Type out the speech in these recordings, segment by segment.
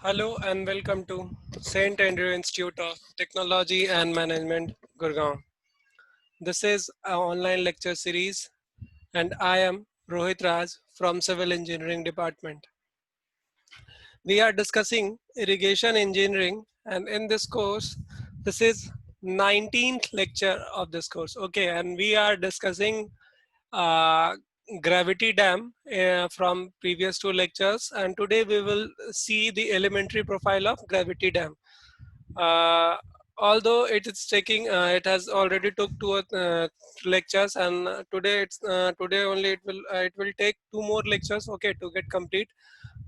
Hello and welcome to St. Andrew Institute of Technology and Management, Gurgaon. This is our online lecture series and I am Rohit Raj from Civil Engineering Department. We are discussing irrigation engineering and in this course, this is 19th lecture of this course. Okay, and we are discussing uh, gravity dam from previous two lectures, and today we will see the elementary profile of gravity dam. uh, Although it is taking it has already took two lectures, and today only it will take two more lectures, okay, to get complete.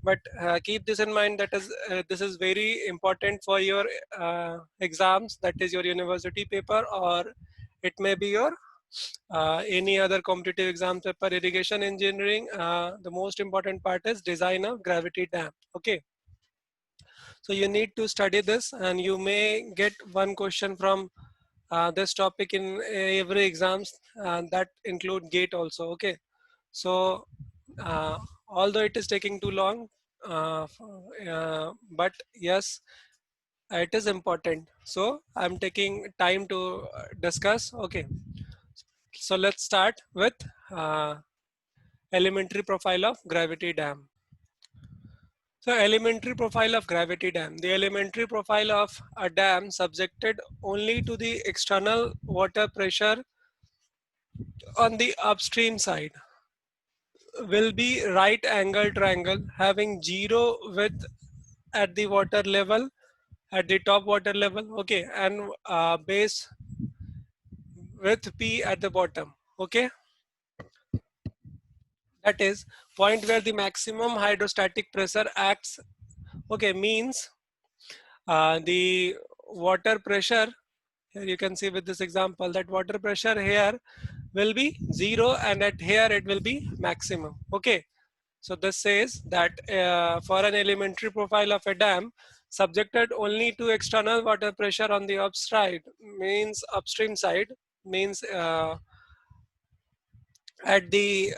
But keep this in mind, that is this is very important for your exams, that is your university paper, or it may be your any other competitive exam paper. Irrigation engineering, the most important part is design of gravity dam. Okay, so you need to study this, and you may get one question from this topic in every exams, that include gate also. Okay, so although it is taking too long, but yes, it is important. So I'm taking time to discuss. Okay, so let's start with uh, elementary profile of gravity dam. So elementary profile of gravity dam. The elementary profile of a dam subjected only to the external water pressure on the upstream side will be right angle triangle having zero width at the water level, at the top water level, okay, and base with P at the bottom, okay. That is point where the maximum hydrostatic pressure acts, okay, means the water pressure. Here you can see with this example that water pressure here will be zero, and at here it will be maximum. Okay, so this says that for an elementary profile of a dam subjected only to external water pressure on the upside, means upstream side, means at the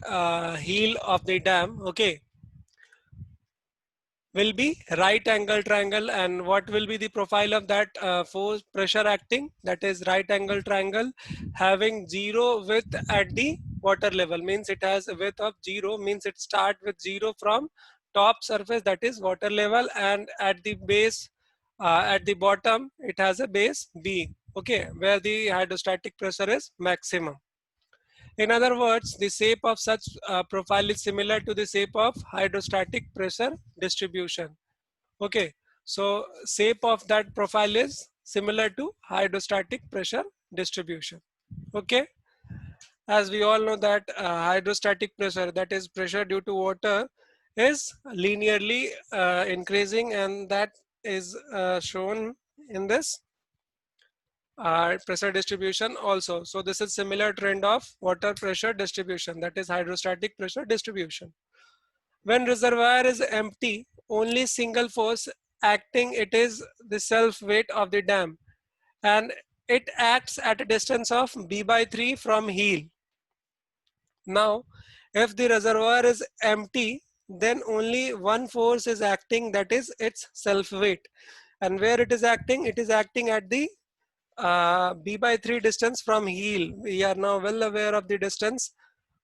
heel of the dam. Okay, will be right angle triangle. And what will be the profile of that force pressure acting? That is right angle triangle having zero width at the water level, means it has a width of zero, means it start with zero from top surface, that is water level, and at the base, at the bottom it has a base B, okay, where the hydrostatic pressure is maximum. In other words, the shape of such profile is similar to the shape of hydrostatic pressure distribution. Okay, so shape of that profile is similar to hydrostatic pressure distribution. Okay, as we all know that hydrostatic pressure, that is pressure due to water, is linearly increasing, and that is shown in this pressure distribution also. So this is similar trend of water pressure distribution, that is hydrostatic pressure distribution. When reservoir is empty, only single force acting, it is the self weight of the dam, and it acts at a distance of B by 3 from heel. Now, if the reservoir is empty, then only one force is acting, that is its self weight. And where it is acting? It is acting at the B by 3 distance from heel. We are now well aware of the distance.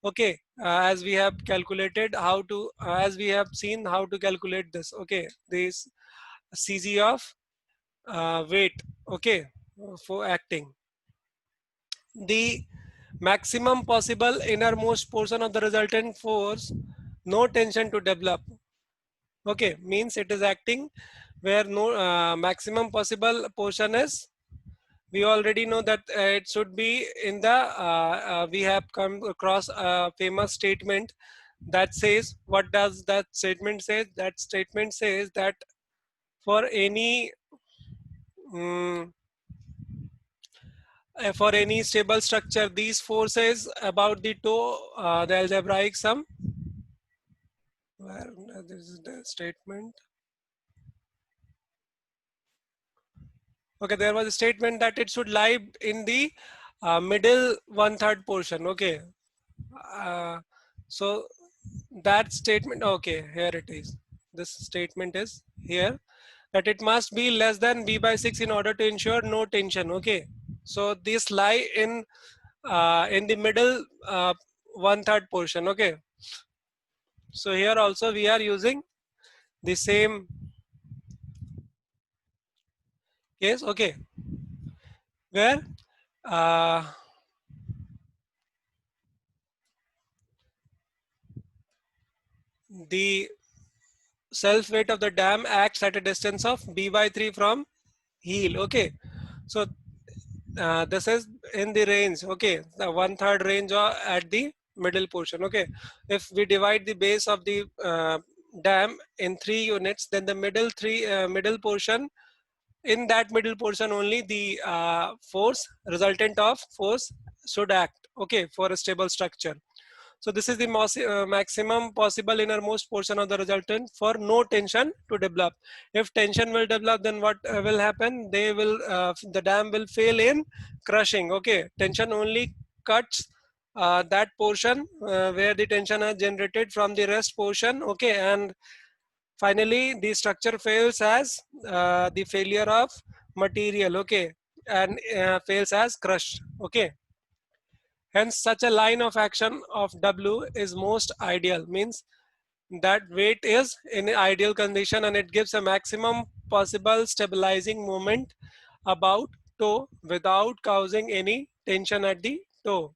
Okay, as we have calculated how to, as we have seen how to calculate this. Okay, this CG of weight. Okay, for acting. The maximum possible innermost portion of the resultant force, no tension to develop. Okay, means it is acting where no maximum possible portion is. We already know that it should be in the we have come across a famous statement that says, what does that statement say? That statement says that for any um, for any stable structure, these forces about the toe, the algebraic sum, where this is the statement. Okay, there was a statement that it should lie in the middle one-third portion. Okay, so that statement, okay, here it is. this statement is here, that it must be less than b by 6 in order to ensure no tension. Okay, so these lie in the middle one third portion. Okay, so here also we are using the same case. Okay, where uh, the self weight of the dam acts at a distance of b by 3 from heel. Okay, so this is in the range. Okay, the one third range or at the middle portion. Okay, if we divide the base of the dam in 3 units, then the middle portion, in that middle portion only the force, resultant of force, should act. Okay, for a stable structure. So this is the maximum possible innermost portion of the resultant for no tension to develop. If tension will develop, then what will happen? The dam will fail in crushing. Okay, tension only cuts that portion where the tension is generated from the rest portion. Okay, and finally the structure fails as the failure of material. Okay, and fails as crushed. Okay. Hence, such a line of action of W is most ideal, means that weight is in ideal condition and it gives a maximum possible stabilizing moment about toe without causing any tension at the toe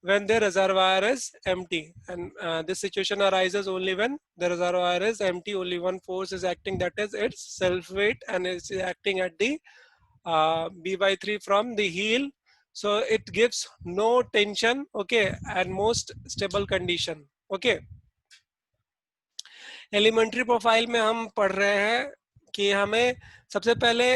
when the reservoir is empty. And this situation arises only when the reservoir is empty. Only one force is acting, that is its self weight, and it's acting at the b by 3 from the heel, so it gives no tension. Okay, and most stable condition. Okay, elementary profile में हम पढ़ रहे हैं कि हमें सबसे पहले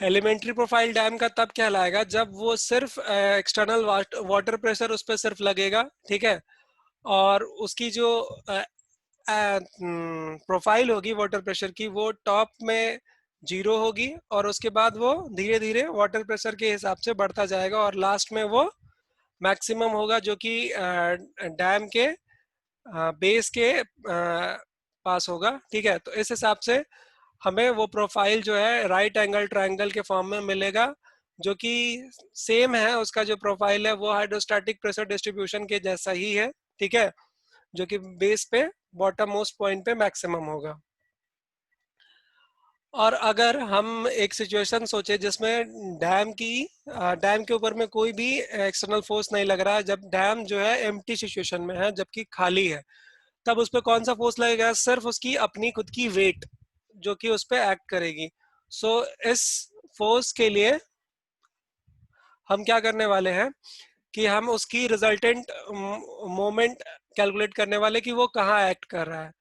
elementary profile dam का तब कहलाएगा जब वो सिर्फ एक्सटर्नल वाटर प्रेशर उस पर सिर्फ लगेगा, ठीक है, और उसकी जो प्रोफाइल होगी वाटर प्रेशर की वो टॉप में 0 होगी और उसके बाद वो धीरे धीरे वाटर प्रेशर के हिसाब से बढ़ता जाएगा और लास्ट में वो मैक्सिमम होगा जो कि डैम के बेस के पास होगा, ठीक है। तो इस हिसाब से हमें वो प्रोफाइल जो है राइट एंगल ट्रायंगल के फॉर्म में मिलेगा, जो कि सेम है, उसका जो प्रोफाइल है वो हाइड्रोस्टैटिक प्रेशर डिस्ट्रीब्यूशन के जैसा ही है, ठीक है, जो कि बेस पे बॉटम मोस्ट पॉइंट पे मैक्सिमम होगा। और अगर हम एक सिचुएशन सोचे जिसमें डैम के ऊपर में कोई भी एक्सटर्नल फोर्स नहीं लग रहा है, जब डैम जो है एम्प्टी सिचुएशन में है, जबकि खाली है, तब उस पर कौन सा फोर्स लगेगा? सिर्फ उसकी अपनी खुद की वेट जो कि उस पर एक्ट करेगी। सो इस फोर्स के लिए हम क्या करने वाले हैं कि हम उसकी रिजल्टेंट मोमेंट कैलकुलेट करने वाले कि वो कहाँ एक्ट कर रहा है।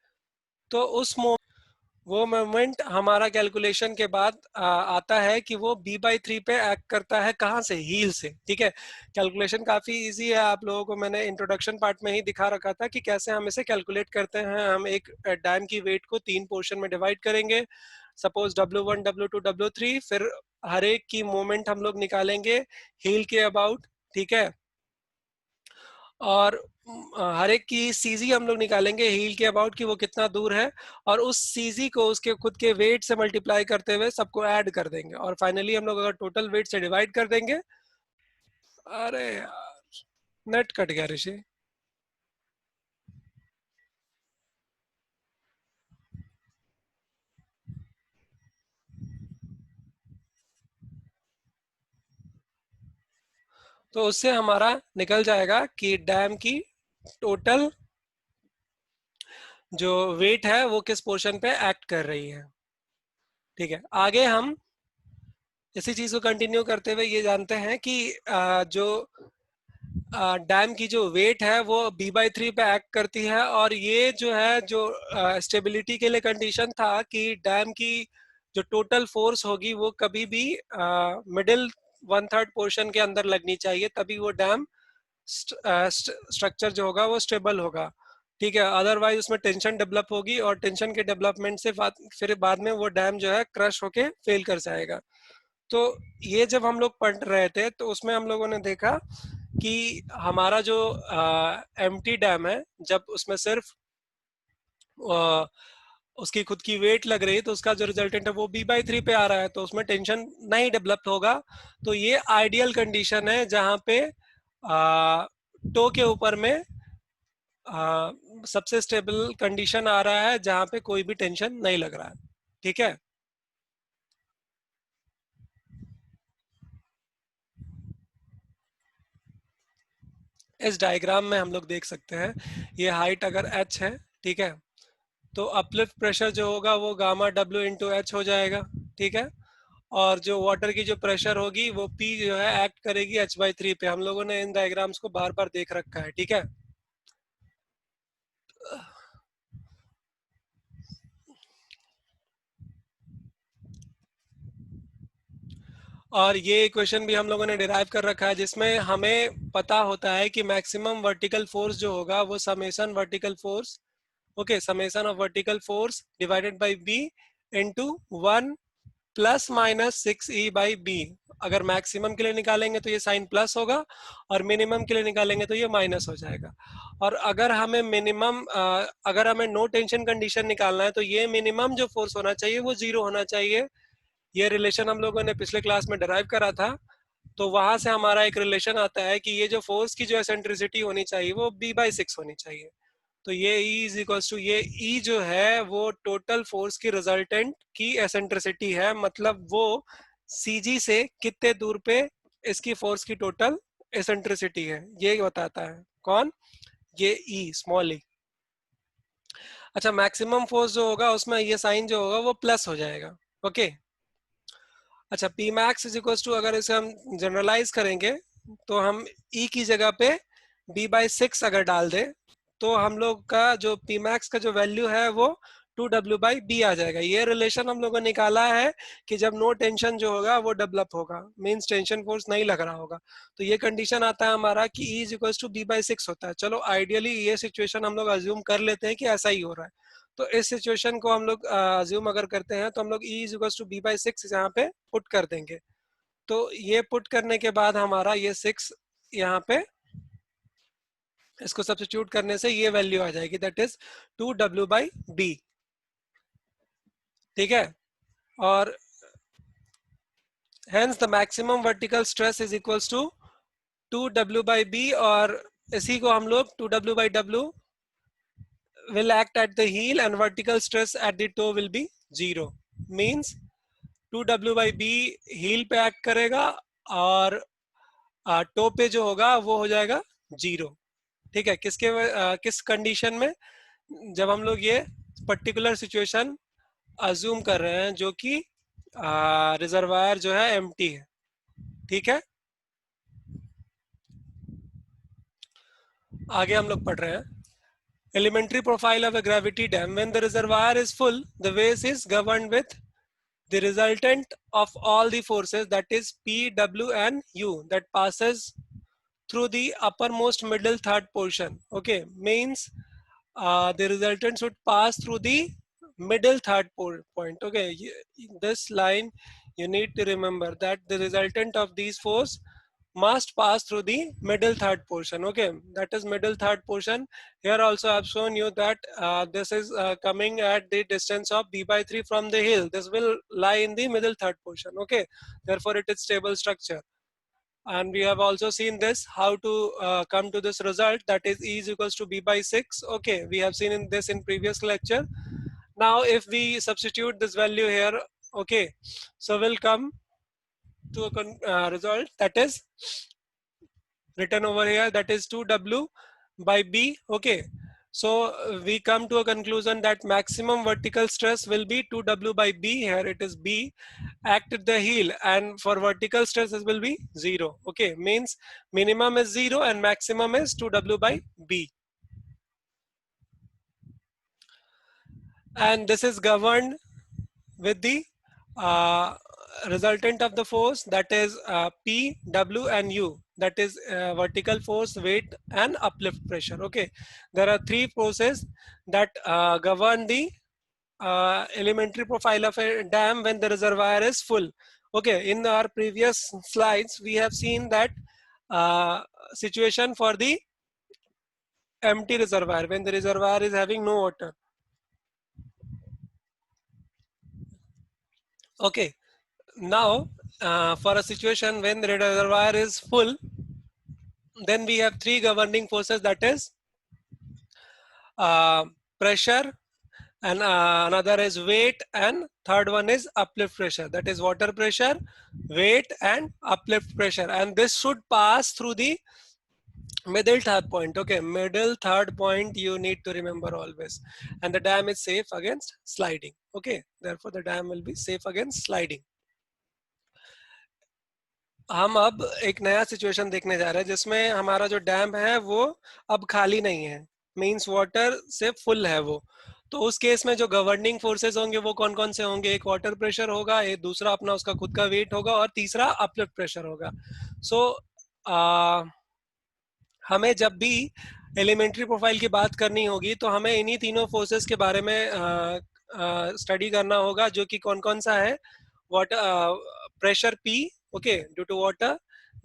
तो वो मोमेंट हमारा कैलकुलेशन के बाद आता है कि वो b बाई 3 पे एक्ट करता है, कहाँ से? हील से, ठीक है। कैलकुलेशन काफी इजी है, आप लोगों को मैंने इंट्रोडक्शन पार्ट में ही दिखा रखा था कि कैसे हम इसे कैलकुलेट करते हैं। हम एक डैम की वेट को 3 पोर्शन में डिवाइड करेंगे, सपोज W1 W2 W3, फिर हर एक की मोमेंट हम लोग निकालेंगे हील के अबाउट, ठीक है, और हर एक की सीजी हम लोग निकालेंगे हील के अबाउट कि वो कितना दूर है, और उस सीजी को उसके खुद के वेट से मल्टीप्लाई करते हुए सबको ऐड कर देंगे, और फाइनली हम लोग अगर टोटल वेट से डिवाइड कर देंगे। अरे यार, नेट कट गया ऋषि। तो उससे हमारा निकल जाएगा कि डैम की टोटल जो वेट है वो किस पोर्शन पे एक्ट कर रही है, ठीक है। आगे हम इसी चीज को कंटिन्यू करते हुए ये जानते हैं कि जो डैम की जो वेट है वो b बाई 3 पे एक्ट करती है, और ये जो है जो स्टेबिलिटी के लिए कंडीशन था कि डैम की जो टोटल फोर्स होगी वो कभी भी मिडिल वन थर्ड पोर्शन के अंदर लगनी चाहिए, तभी वो डैम स्ट्रक्चर जो होगा वो स्टेबल होगा, ठीक है। अदरवाइज उसमें टेंशन डेवलप होगी और टेंशन के डेवलपमेंट से फिर बाद में वो डैम जो है क्रश होके फेल कर जाएगा। तो ये जब हम लोग पढ़ रहे थे तो उसमें हम लोगों ने देखा कि हमारा जो एम्प्टी डैम है, जब उसमें सिर्फ अ, उसकी खुद की वेट लग रही है, तो उसका जो रिजल्टेंट है वो b/3 पे आ रहा है, तो उसमें टेंशन नहीं डेवलप होगा। तो ये आइडियल कंडीशन है जहां पे टो के ऊपर में सबसे स्टेबल कंडीशन आ रहा है, जहां पे कोई भी टेंशन नहीं लग रहा है। ठीक है। इस डायग्राम में हम लोग देख सकते हैं, ये हाइट अगर h है, ठीक है, तो अपलिफ्ट प्रेशर जो होगा वो गामा डब्ल्यू इंटू एच हो जाएगा। ठीक है। और जो वाटर की जो प्रेशर होगी वो P जो है एक्ट करेगी h/3 पे। हम लोगों ने इन डायग्राम्स को बार बार देख रखा है। ठीक है। और ये इक्वेशन भी हम लोगों ने डिराइव कर रखा है, जिसमें हमें पता होता है कि मैक्सिमम वर्टिकल फोर्स जो होगा वो summation vertical force, okay, summation of vertical force divided by B into 1 plus minus 6e/b। अगर मैक्सिमम के लिए निकालेंगे तो ये साइन प्लस होगा, और मिनिमम के लिए निकालेंगे तो ये माइनस हो जाएगा। और अगर हमें मिनिमम, अगर हमें नो टेंशन कंडीशन निकालना है, तो ये मिनिमम जो फोर्स होना चाहिए वो जीरो होना चाहिए। ये रिलेशन हम लोगों ने पिछले क्लास में डिराइव करा था। तो वहां से हमारा एक रिलेशन आता है कि ये जो फोर्स की जो एसेंट्रिसिटी होनी चाहिए वो b/6 होनी चाहिए। तो ये E इज इक्वल्स टू, ये E जो है वो टोटल फोर्स की रिजल्टेंट की एसेंट्रिसिटी है, मतलब वो CG से कितने दूर पे इसकी फोर्स की टोटल एसेंट्रिसिटी है, ये बताता है। कौन? ये E, स्मॉल ई। अच्छा, मैक्सिमम फोर्स जो होगा उसमें ये साइन जो होगा वो प्लस हो जाएगा। ओके। अच्छा, P max is equal to, अगर इसे हम जनरलाइज करेंगे तो हम ई की जगह पे b/6 अगर डाल दें, तो हम लोग का जो पी मैक्स का जो वैल्यू है वो 2w/b आ जाएगा। ये रिलेशन हम लोगों ने निकाला है कि जब नो टेंशन जो होगा वो डेवलप होगा, मींस टेंशन फोर्स नहीं लग रहा होगा। तो ये कंडीशन आता है हमारा कि E is equal to b/6 होता है। चलो, आइडियली ये सिचुएशन हम लोग अज्यूम कर लेते हैं कि ऐसा ही हो रहा है। तो इस सिचुएशन को हम लोग अज्यूम अगर करते हैं, तो हम लोग E is equal to b/6 यहाँ पे पुट कर देंगे। तो ये पुट करने के बाद हमारा ये 6 यहाँ पे, इसको सब्स्टिट्यूट करने से ये वैल्यू आ जाएगी, दैट इज 2w/b। ठीक है। और hence the maximum vertical stress is equals to 2w/b, और इसी को हम लोग 2w/w will act at the heel and vertical stress at the toe will be 0, means 2w/b heal पे एक्ट करेगा, और टो पे जो होगा वो हो जाएगा 0। ठीक है। किस कंडीशन में? जब हम लोग ये पर्टिकुलर सिचुएशन अज्यूम कर रहे हैं जो कि रिजर्वायर जो है एम्प्टी है। ठीक है। आगे हम लोग पढ़ रहे हैं, elementary profile of a gravity dam. When the reservoir is full, the vase is governed with the resultant of all the forces, that is P, W and U, that passes through the uppermost middle third portion. Okay, means the resultant should pass through the middle third point. Okay, this line you need to remember that the resultant of these force must pass through the middle third portion. Okay, that is middle third portion. Here also I have shown you that this is coming at the distance of b/3 from the hill. This will lie in the middle third portion. Okay, therefore it is stable structure. And we have also seen this, how to come to this result, that is E is equals to b/6. Okay, we have seen in this in previous lecture. Now if we substitute this value here, okay, so we'll come to a result that is written over here, that is 2w/b. Okay, so we come to a conclusion that maximum vertical stress will be 2w/b. Here it is b, act at the heel, and for vertical stress it will be 0. Okay, means minimum is 0 and maximum is 2w/b, and this is governed with the uh, resultant of the force, that is P, W and U, that is vertical force, weight and uplift pressure. Okay, there are three forces that govern the elementary profile of a dam when the reservoir is full. Okay, in our previous slides we have seen that situation for the empty reservoir, when the reservoir is having no water. Okay, now for a situation when the reservoir is full, then we have three governing forces, that is uh, pressure, and another is weight, and third one is uplift pressure, that is water pressure, weight and uplift pressure, and this should pass through the middle third point. Okay, middle third point you need to remember always, and the dam is safe against sliding. Okay, therefore the dam will be safe against sliding. हम अब एक नया situation देखने जा रहे हैं जिसमें हमारा जो डैम है वो अब खाली नहीं है, मींस वाटर से फुल है वो। तो उस केस में जो गवर्निंग फोर्सेस होंगे वो कौन कौन से होंगे? एक वाटर प्रेशर होगा, एक दूसरा अपना उसका खुद का वेट होगा, और तीसरा अपलिफ्ट प्रेशर होगा। सो हमें जब भी एलिमेंट्री प्रोफाइल की बात करनी होगी तो हमें इन्हीं तीनों फोर्सेस के बारे में स्टडी करना होगा, जो कि कौन कौन सा है। Water pressure P, okay, due to water,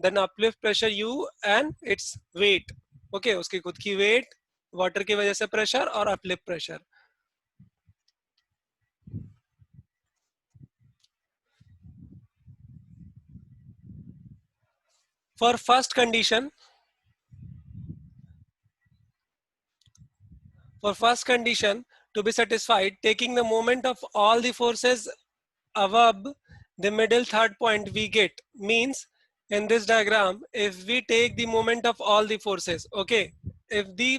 then uplift pressure U and its weight, okay, उसकी खुद की वेट, वाटर की वजह से प्रेशर, और uplift pressure. For first condition, for first condition to be satisfied, taking the moment of all the forces above the middle third point we get, means in this diagram, if we take the moment of all the forces, okay, if we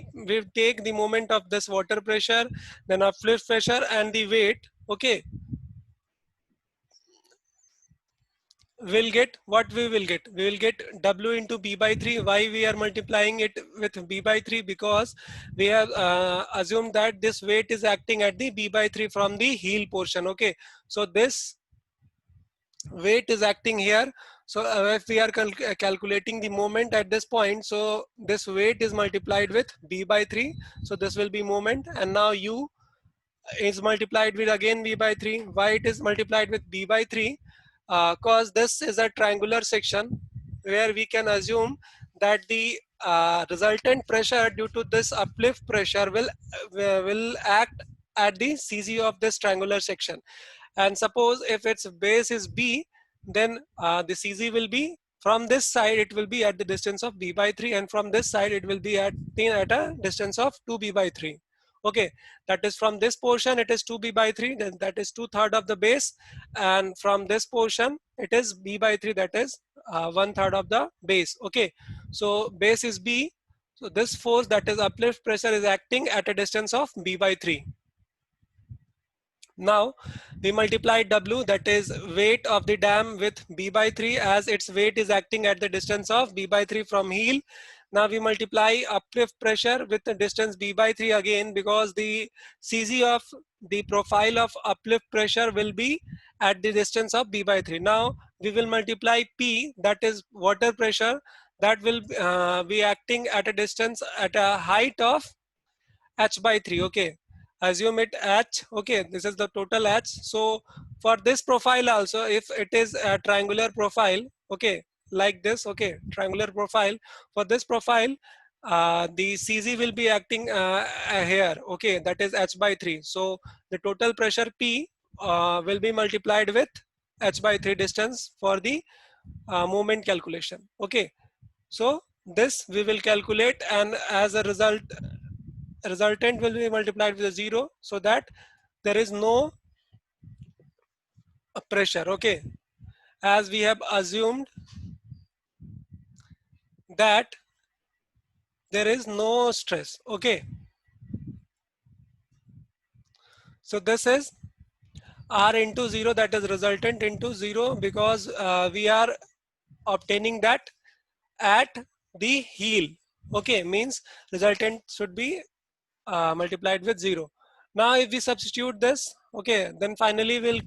take the moment of this water pressure, then uplift pressure and the weight, okay, we'll get what we will get. We will get W into B by 3. Why we are multiplying it with B by 3? Because we have assumed that this weight is acting at the B by 3 from the heel portion. Okay, so this weight is acting here. So if we are calculating the moment at this point, so this weight is multiplied with B by 3. So this will be moment, and now U is multiplied with again B by 3. Why it is multiplied with B by 3? Because this is a triangular section where we can assume that the resultant pressure due to this uplift pressure will act at the CG of this triangular section. And suppose if its base is B, then the CG will be from this side, it will be at the distance of B by 3, and from this side it will be at a distance of 2B by 3. Okay, that is from this portion it is 2B by 3, then that is 2/3 of the base, and from this portion it is B by 3, that is 1/3 of the base. Okay, so base is B, so this force, that is uplift pressure, is acting at a distance of B by 3. Now we multiply W, that is weight of the dam, with B by 3, as its weight is acting at the distance of B by 3 from heel. Now we multiply uplift pressure with the distance B by 3 again, because the CG of the profile of uplift pressure will be at the distance of B by 3. Now we will multiply P, that is water pressure, that will be acting at a distance, at a height of H by 3. Okay, assume it H. Okay, this is the total H. So for this profile also, if it is a triangular profile, okay, like this, okay, triangular profile, for this profile the CG will be acting here, okay, that is H by 3. So the total pressure P will be multiplied with H by 3 distance for the moment calculation. Okay, so this we will calculate, and as a resultant will be multiplied with a 0, so that there is no pressure. Okay, as we have assumed that there is no stress. Okay, so this is R into 0, that is resultant into 0, because we are obtaining that at the heel. Okay, means resultant should be multiplied with 0. Now if we substitute this, okay, then finally we'll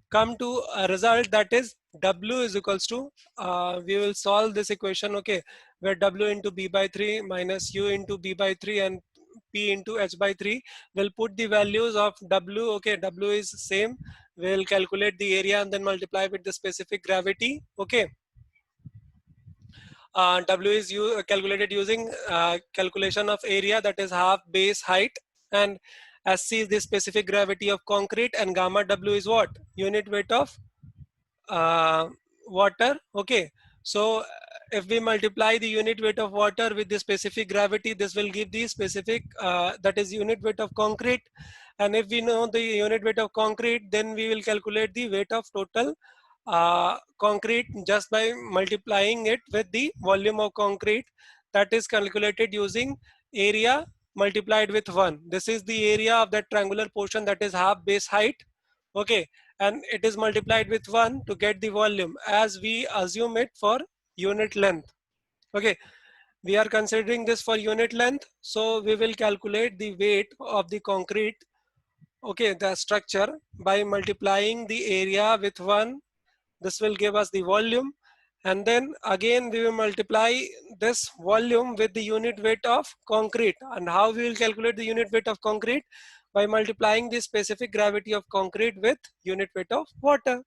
come to a result, that is W is equals to, we will solve this equation, okay, where W into B by 3 minus U into B by 3 and P into H by 3. We'll put the values of W, okay, W is same. We'll calculate the area and then multiply with the specific gravity, okay. W is calculated using calculation of area, that is half base height, and SC is the specific gravity of concrete, and gamma W is what? Unit weight of uh, water. Okay, so if we multiply the unit weight of water with the specific gravity, this will give the specific that is unit weight of concrete. And if we know the unit weight of concrete, then we will calculate the weight of total concrete just by multiplying it with the volume of concrete, that is calculated using area multiplied with 1. This is the area of that triangular portion, that is half base height. Okay, and it is multiplied with 1 to get the volume, as we assume it for unit length. Okay, we are considering this for unit length, so we will calculate the weight of the concrete, okay, the structure, by multiplying the area with 1. This will give us the volume, and then again we will multiply this volume with the unit weight of concrete. And how we will calculate the unit weight of concrete? By multiplying the specific gravity of concrete with unit weight of water.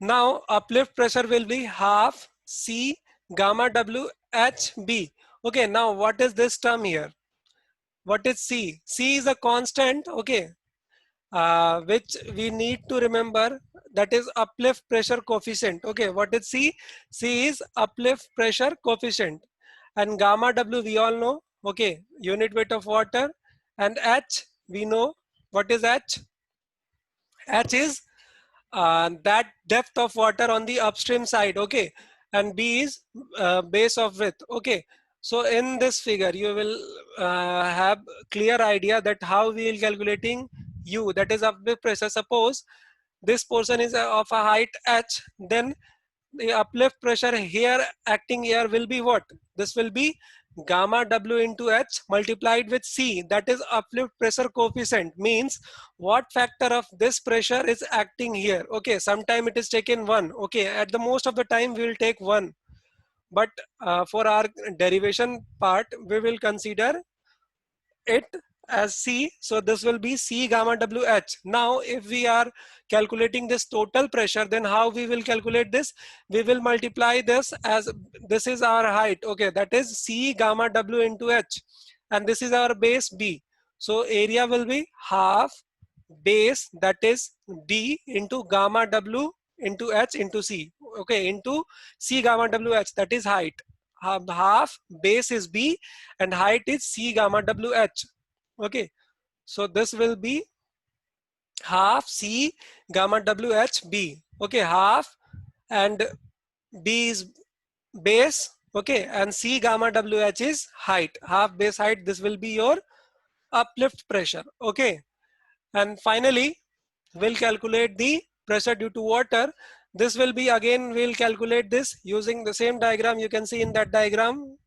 Now uplift pressure will be half C gamma W H B. Okay, now what is this term here? What is C? C is a constant, okay, which we need to remember, that is uplift pressure coefficient. Okay, what is C? C is uplift pressure coefficient, and gamma W we all know, okay, unit weight of water, and H we know. What is H? H is that depth of water on the upstream side. Okay, and B is base of width. Okay, so in this figure you will have clear idea that how we will calculating U, that is uplift pressure. Suppose this portion is of a height H, then the uplift pressure here acting here will be what? This will be gamma W into H multiplied with C, that is uplift pressure coefficient. Means what factor of this pressure is acting here. Okay, sometime it is taken 1. Okay, at the most of the time we will take 1, but for our derivation part we will consider it as C. So this will be C gamma WH. Now if we are calculating this total pressure, then how we will calculate this? We will multiply this, as this is our height. Okay, that is C gamma W into H, and this is our base B. So area will be half base, that is D, into gamma W into H into C. Okay, into C gamma WH, that is height. Half base is B and height is C gamma WH. Okay, so this will be half C gamma WH B. Okay, half, and B is base. Okay, and C gamma WH is height, half base height. This will be your uplift pressure. Okay, and finally we'll calculate the pressure due to water. This will be, again we'll calculate this using the same diagram. You can see in that diagram.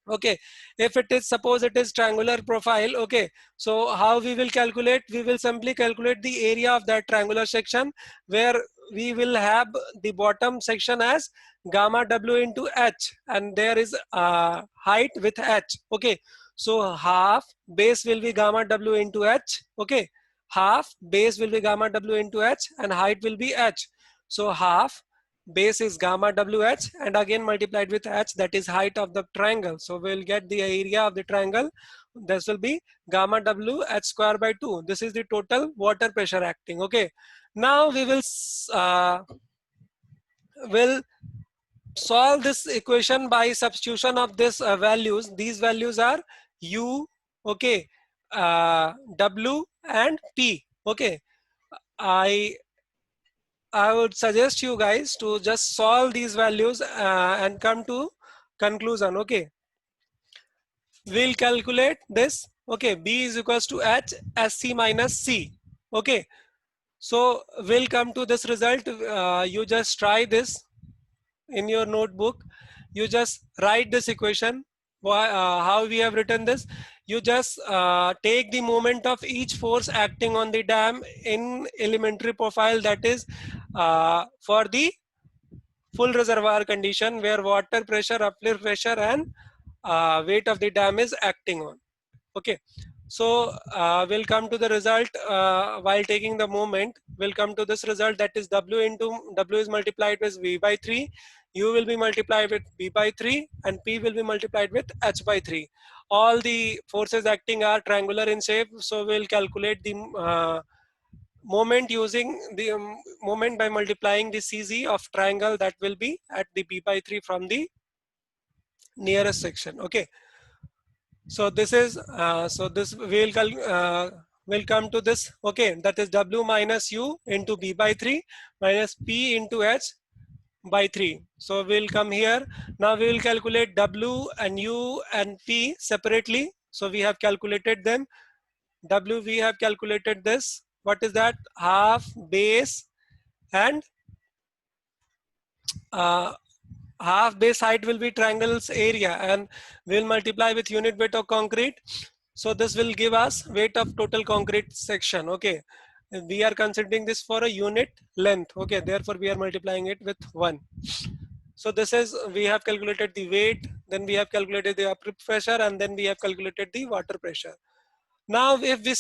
Okay, if it is, suppose it is triangular profile. Okay, so how we will calculate? We will simply calculate the area of that triangular section, where we will have the bottom section as gamma W into H, and there is height with H. Okay, so half base will be gamma W into H. Okay, half base will be gamma W into H, and height will be H. So half base is gamma WH, and again multiplied with H, that is height of the triangle. So we'll get the area of the triangle. This will be gamma WH square by 2. This is the total water pressure acting. Okay, now we will solve this equation by substitution of this values. These values are U, okay, W and P. Okay, I would suggest you guys to just solve these values and come to conclusion. Okay, we'll calculate this. Okay, B is equals to H SC minus C. Okay, so we'll come to this result. You just try this in your notebook. You just write this equation. How we have written this? You just take the moment of each force acting on the dam in elementary profile, that is for the full reservoir condition, where water pressure, uplift pressure, and weight of the dam is acting on. Okay, So we'll come to the result while taking the moment. We'll come to this result, that is W into W is multiplied with V by 3, U will be multiplied with B by 3, and P will be multiplied with H by 3. All the forces acting are triangular in shape, so we'll calculate the moment using the moment by multiplying the CZ of triangle that will be at the B by 3 from the nearest section. Okay, so this is so this will come to this. Okay, that is W minus U into B by 3 minus P into H by 3. So we'll come here. Now we will calculate W and U and P separately. So we have calculated them. W we have calculated this. What is that? Half base and uh, half base height will be triangle's area, and we'll multiply with unit weight of concrete. So this will give us weight of total concrete section. Okay, we are considering this for a unit length. Okay, therefore we are multiplying it with 1. So this is, we have calculated the weight, then we have calculated the upper pressure, and then we have calculated the water pressure. Now if we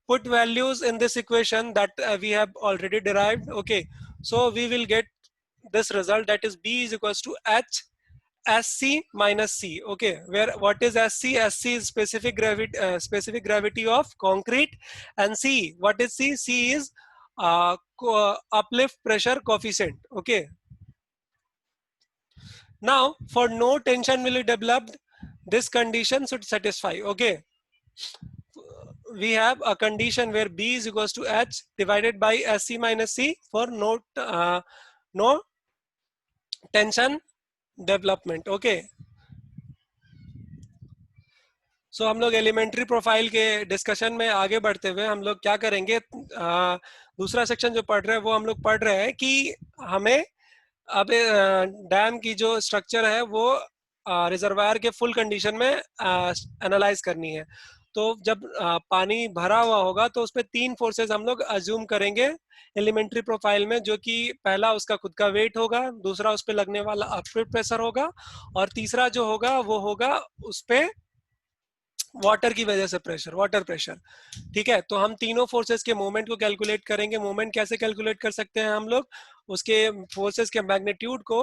put values in this equation that we have already derived, okay, so we will get this result, that is B is equals to H SC minus C. Okay, where what is SC? SC is specific gravity of concrete, and C, what is C? C is uplift pressure coefficient. Okay, now for no tension will be developed, this condition should satisfy. Okay, we have a condition where B is equals to H divided by SC minus C for no tension development. Okay, सो हम लोग elementary profile के discussion में आगे बढ़ते हुए हम लोग क्या करेंगे, दूसरा सेक्शन जो पढ़ रहे हैं वो हम लोग पढ़ रहे हैं कि हमें अब डैम की जो स्ट्रक्चर है वो रिजर्वायर के फुल कंडीशन में एनालाइज करनी है। तो जब पानी भरा हुआ होगा तो उस पर 3 फोर्सेस हम लोग अज्यूम करेंगे एलिमेंट्री प्रोफाइल में, जो कि पहला उसका खुद का वेट होगा, दूसरा उस पर लगने वाला अपवर्ड प्रेशर होगा, और तीसरा जो होगा वो होगा उस पर वाटर की वजह से प्रेशर, वाटर प्रेशर। ठीक है, तो हम तीनों फोर्सेस के मोमेंट को कैलकुलेट करेंगे। मोमेंट कैसे कैलकुलेट कर सकते हैं हम लोग? उसके फोर्सेस के मैग्नीट्यूड को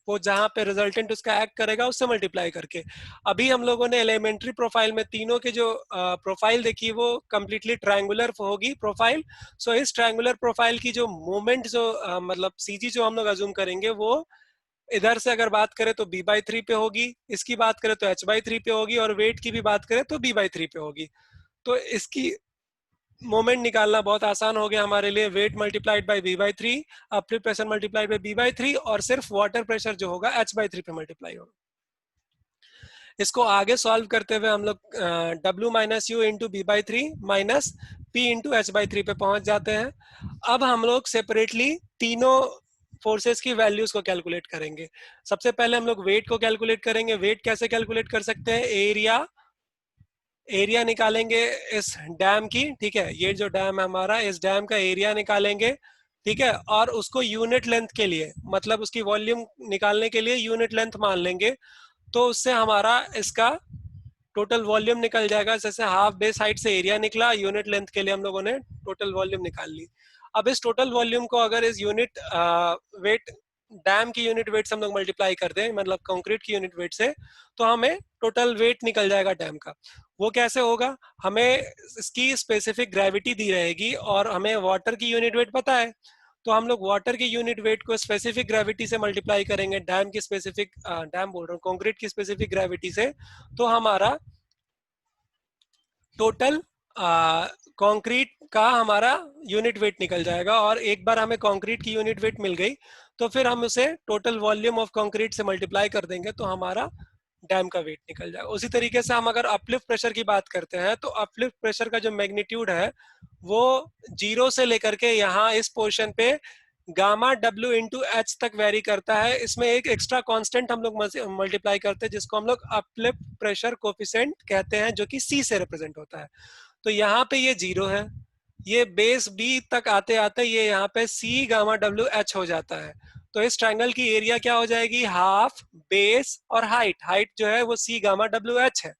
वो जहां पे रिजल्टेंट उसका एक्ट करेगा उससे मल्टीप्लाई करके। अभी हम लोगों ने एलिमेंट्री प्रोफाइल में तीनों के जो प्रोफाइल देखी वो कंप्लीटली ट्रायंगुलर होगी प्रोफाइल। सो इस ट्रायंगुलर प्रोफाइल की जो मोमेंट जो मतलब सीजी जो हम लोग अज्यूम करेंगे वो इधर से अगर बात करें तो B/3 पे होगी, इसकी बात करें तो H/3 पे होगी, और वेट की भी बात करें तो B/3 पे होगी। तो इसकी मोमेंट निकालना बहुत आसान हो गया हमारे लिए। Weight multiplied by B/3, uplift pressure multiplied by B/3, और सिर्फ वाटर प्रेशर जो होगा H/3 पे मल्टीप्लाई होगा। इसको आगे सॉल्व करते हुए हम लोग W minus you into B/3 minus P into H/3 पे पहुंच जाते हैं। अब हम लोग सेपरेटली तीनों फोर्सेस की वैल्यूज को कैलकुलेट करेंगे। सबसे पहले हम लोग वेट को कैलकुलेट करेंगे। वेट कैसे कैलकुलेट कर सकते हैं? एरिया निकालेंगे इस डैम की। ठीक है, ये जो डैम है हमारा, इस डैम का एरिया निकालेंगे। ठीक है, और उसको यूनिट लेंथ के लिए, मतलब उसकी वॉल्यूम निकालने के लिए यूनिट लेंथ मान लेंगे। तो उससे हमारा इसका टोटल वॉल्यूम निकल जाएगा। जैसे हाफ बेस हाइट से एरिया निकला, यूनिट लेंथ के लिए हम लोगों ने टोटल वॉल्यूम निकाल ली। अब इस टोटल वॉल्यूम को अगर इस यूनिट वेट, डैम की यूनिट वेट से हम लोग मल्टीप्लाई कर दें, मतलब कंक्रीट की यूनिट वेट से, तो हमें टोटल वेट निकल जाएगा डैम का। वो कैसे होगा? हमें इसकी स्पेसिफिक ग्रेविटी दी रहेगी और हमें वाटर की यूनिट वेट पता है, तो हम लोग वाटर की यूनिट वेट को स्पेसिफिक ग्रेविटी से मल्टीप्लाई करेंगे डैम की स्पेसिफिक, डैम बोल रहा हूँ, कंक्रीट की स्पेसिफिक ग्रेविटी से। तो हमारा टोटल कंक्रीट का हमारा यूनिट वेट निकल जाएगा। और एक बार हमें कंक्रीट की यूनिट वेट मिल गई तो फिर हम उसे टोटल वॉल्यूम ऑफ कंक्रीट से मल्टीप्लाई कर देंगे, तो हमारा डैम का वेट निकल जाएगा। उसी तरीके से हम अगर अपलिफ्ट प्रेशर की बात करते हैं तो अपलिफ्ट प्रेशर का जो मैग्नीट्यूड है वो 0 से लेकर के यहाँ इस पोर्शन पे गामा W इंटू एच तक वेरी करता है। इसमें एक एक्स्ट्रा कांस्टेंट हम लोग मल्टीप्लाई करते हैं जिसको हम लोग अपलिफ्ट प्रेशर कोफिशिएंट कहते हैं, जो कि C से रिप्रेजेंट होता है। तो यहाँ पे ये 0 है, ये बेस B तक आते आते ये यहाँ पे C गामा W H हो जाता है। तो इस ट्रायंगल की एरिया क्या हो जाएगी? हाफ बेस और हाइट, हाइट जो है वो C गामा W H है।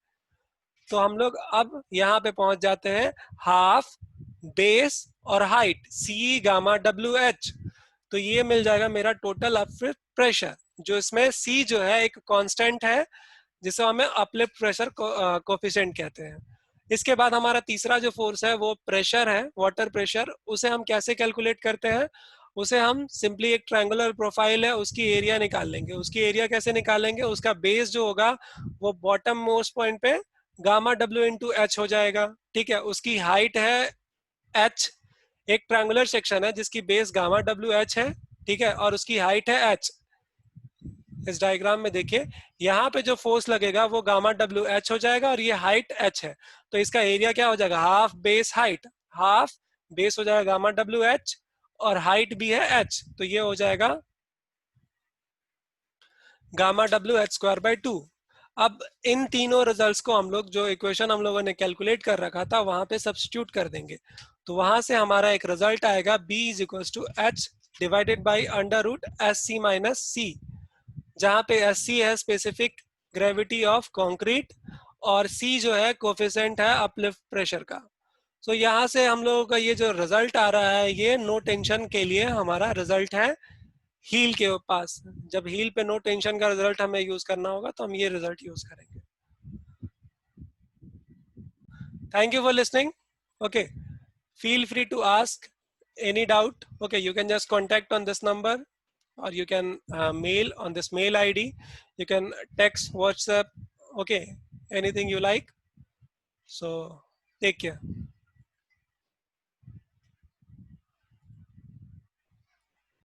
तो हम लोग अब यहाँ पे पहुंच जाते हैं हाफ बेस और हाइट सी गामा डब्ल्यू एच। तो ये मिल जाएगा मेरा टोटल अपलिफ्ट प्रेशर, जो इसमें सी जो है एक कांस्टेंट है जिसे हमें अपलिफ्ट प्रेशर कोफिशिएंट कहते हैं। इसके बाद हमारा तीसरा जो फोर्स है वो प्रेशर है, वाटर प्रेशर। उसे हम कैसे कैलकुलेट करते हैं? उसे हम सिंपली एक ट्रायंगुलर प्रोफाइल है उसकी एरिया निकाल लेंगे। उसकी एरिया कैसे निकालेंगे? उसका बेस जो होगा वो बॉटम मोस्ट पॉइंट पे गामा डब्ल्यू इंटू एच हो जाएगा, ठीक है। उसकी हाइट है एच, एक ट्रायंगुलर सेक्शन है जिसकी बेस गामा डब्ल्यू एच है, ठीक है, और उसकी हाइट है एच। इस डायग्राम में देखिए, यहाँ पे जो फोर्स लगेगा वो गामा डब्ल्यू एच हो जाएगा और ये हाइट एच है। तो इसका एरिया क्या हो जाएगा? Half base height, half base हो जाएगा गामा डब्ल्यू एच और हाइट भी है एच, तो ये हो जाएगा gamma W H square by 2। अब इन तीनों रिजल्ट्स को हम लोग, जो इक्वेशन हम लोगों ने कैलकुलेट कर रखा था, वहां पे सब्स्टिट्यूट कर देंगे। तो वहां से हमारा एक रिजल्ट आएगा B is equal to H divided by under root S C minus C, जहाँ पे एस सी है स्पेसिफिक ग्रेविटी ऑफ कंक्रीट और सी जो है कोफिशिएंट है अपलिफ्ट प्रेशर का। तो यहाँ से हम लोगों का ये जो रिजल्ट आ रहा है ये नो टेंशन के लिए हमारा रिजल्ट है हील के पास। जब हील पे नो टेंशन का रिजल्ट हमें यूज करना होगा तो हम ये रिजल्ट यूज करेंगे। Thank you for listening. Okay, feel free to ask any doubt. Okay, you can just contact on this number or you can mail on this mail id, you can text, WhatsApp, okay, anything you like. So take care.